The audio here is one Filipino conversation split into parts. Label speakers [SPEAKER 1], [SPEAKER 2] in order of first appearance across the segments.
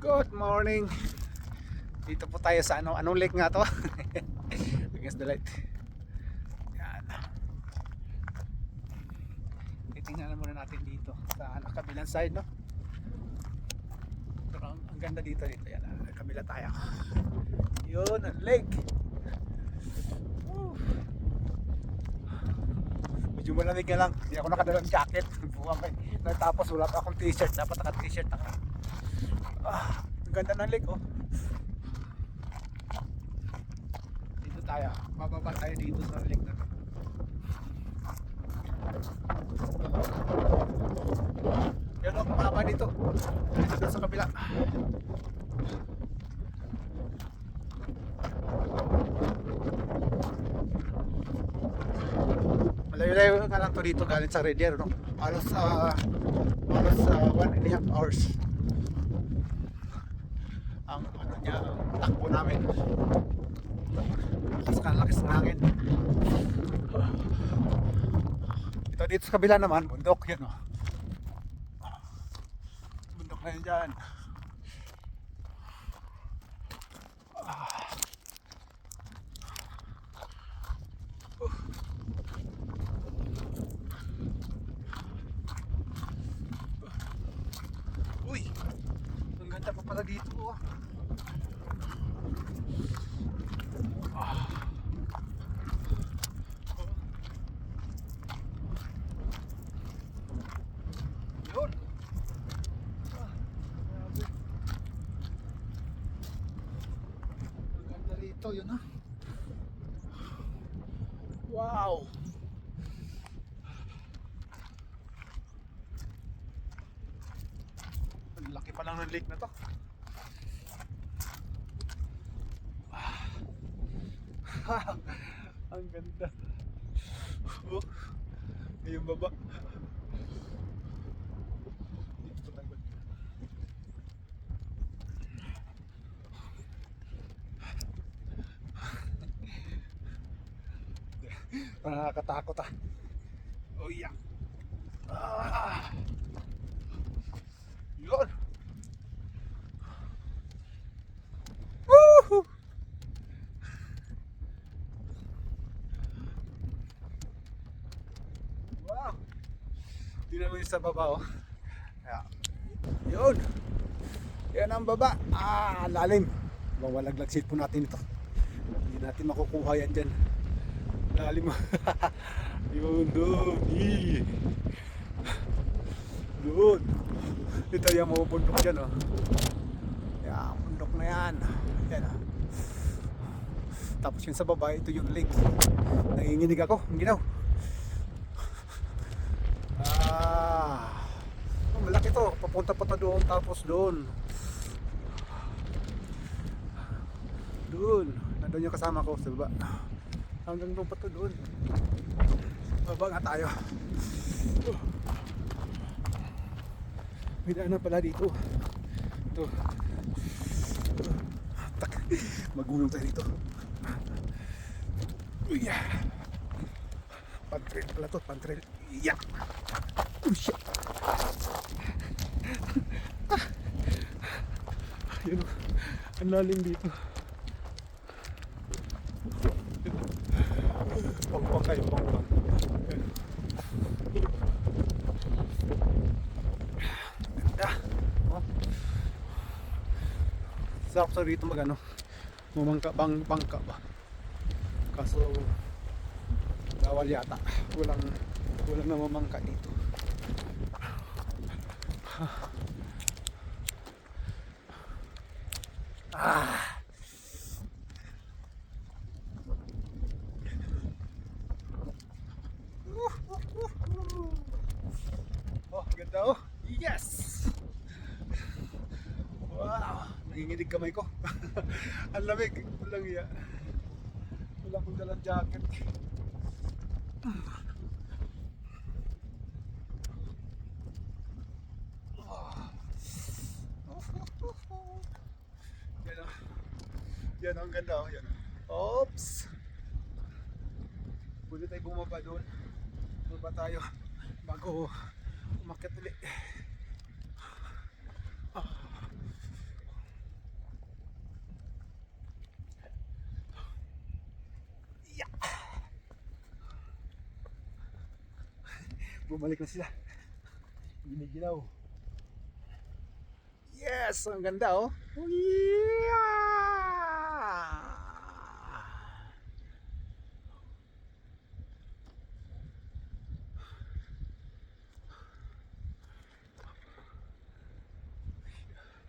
[SPEAKER 1] Good morning. Dito po tayo sa anong lake nga to? Against the light. Yan. Titingnan muna natin dito sa kabilang side, no? Pero ang ganda dito. Yan, kabila tayo. Yun, ang lake. Woo. Medyo malamig na lang. Hindi ako nakadalang jacket. Tapos wala pa akong t-shirt. Dapat naka-t-shirt ako. Ang ganda ng lake, oh. Dito tayo. Bababa tayo dito sa lake na to. Yan, oh. Bababa dito. Dito sa kabila. Malayo-layo nga lang to dito galing sa Red Deer, no? Halos 1.5 hours ang ano niya, ang takbo namin. Lakas ng hangin. Dito sa kabila naman, bundok yan, oh. Bundok na yan dyan. Uy, ang ganda pa pala dito, oh. Yun. Grabe. Ang ganda rito, yun, ah. Wow. Ang laki pa lang ng lake na to. Ang ganda. Oh, yung baba. Dito tayo. Nakakatakot, ah. Oh yeah. Yun. Woohoo! Wow. Tingnan mo yung sa baba, oh. Yeah. Yun. Yan ang baba. Lalim. Mawalaglag cellphone natin ito. Hindi natin makukuha yan dyan. Lalim. Yun, doon. Doon. Ito yung mga bundok dyan, oh. Yan, bundok na yan. Yan, oh. Tapos yun sa baba, ito yung lake. Nanginginig ako. Ang ginaw. Malaki to. Papunta pa doon. Tapos doon. Doon. Nandun yung kasama ko sa baba. Hanggang doon pa to doon. Baba nga tayo. May daan na pala dito. Ito. Magulong tayo dito. Yeah. Pantrail pala to. Pantrail. Yeah. Oh shit. Yun. Ang lalim dito. Pangpang kayo. Pangpang. Ganda. Oh. Sarap sa rito magano. Mamangka. Bangka ba? Kaso bawal yata. Walang namamangka dito. Oh, ganda, oh. Yes. Wow, nanginginig kamay ko. Ang lamig. Walang iya. Wala akong dalang jacket. Yan, oh. Yan, ang ganda, oh. Yan. Oops. Pwede tayo bumaba doon. Bumaba tayo bago umakyat ulit. Bumalik na sila. Giniginaw. Yes! Ang ganda oh. Yeah!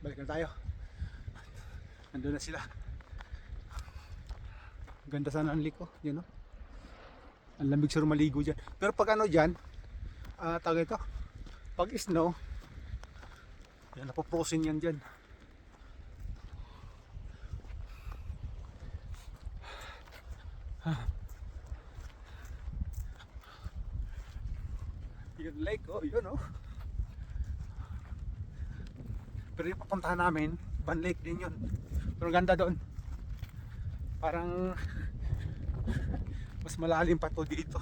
[SPEAKER 1] Balik na tayo. Nandun na sila. Ganda sana ang lake oh. Yun oh. Ang lamig sa maligo dyan. Pero pag ano dyan, tawag ito, pag snow, yan, napoprosin yan dyan. Yun lake oh, yun oh. Pero yung papuntahan namin, Van Lake din yun. Pero ganda doon. Parang mas malalim pa to dito.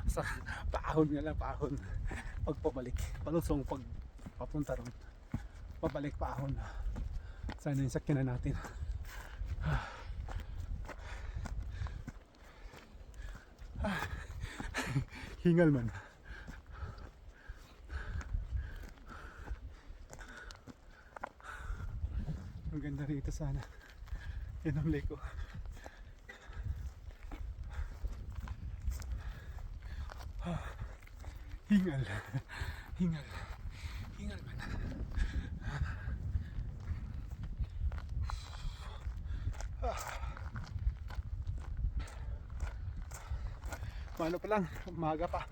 [SPEAKER 1] Sa paahon nga lang, paahon. Pag pabalik, palusong pag papunta ron. Pabalik paahon. Sana yung sakyanan natin. Hingal man. Ang ganda rito sana. Yan ang lake oh. Hingal. Hingal. Hingal man. Mano pa lang, umaga pa.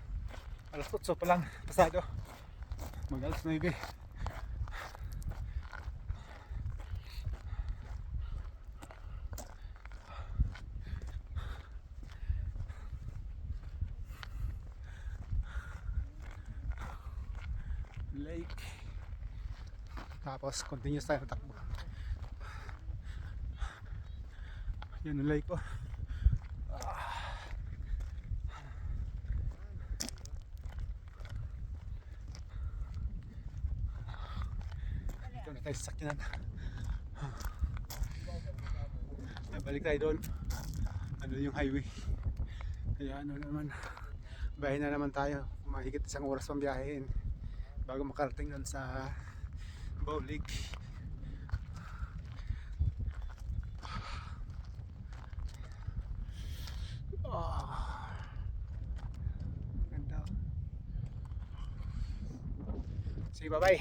[SPEAKER 1] Alas 8 pa lang, pasado. Mag alas 9. Lake. Tapos continuous tayo takbo. Yan ang lake oh. Ito na tayo sa sakyanan. Balik tayo doon. Ano yung highway. Kaya ano naman, bahay na naman tayo. Mahigit isang oras pang biyahin bago makarating doon sa Baulig. Ganda. Sige, bye bye.